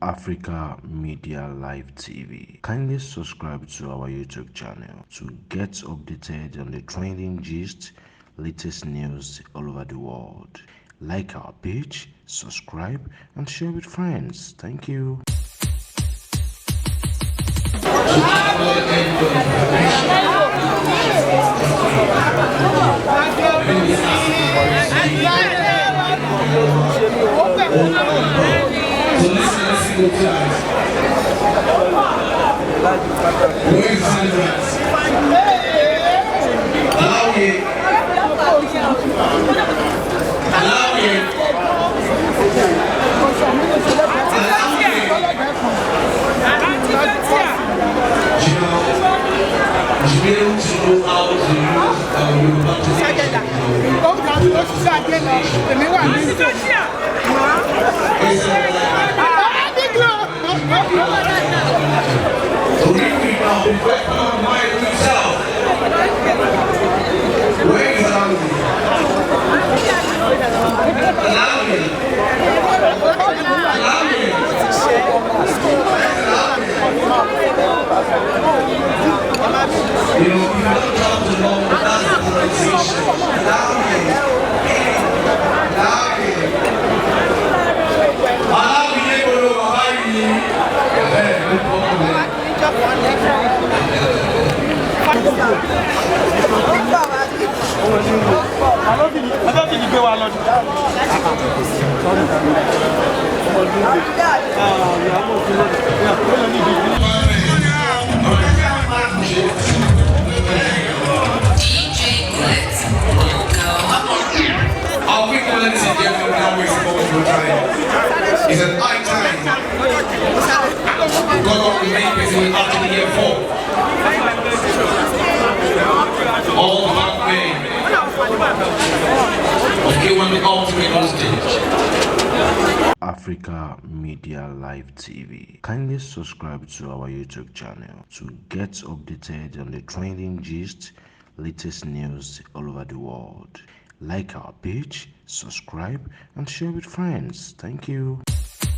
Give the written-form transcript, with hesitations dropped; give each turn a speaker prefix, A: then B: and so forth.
A: Africa Media Live TV. Kindly subscribe to our YouTube channel to get updated on the trending gist, latest news all over the world. Like our page, subscribe, and share with friends. Thank you.
B: So listen go class. Where is Sandras? Allow me. You be able to know how to use you know, you don't come to know that's the pronunciation. It's an high time. God will remain busy after the year 4. All the hard way of killing the ultimate on stage.
A: Africa Media Live TV. Kindly subscribe to our YouTube channel to get updated on the trending gist, latest news all over the world. Like our page, subscribe, and share with friends. Thank you.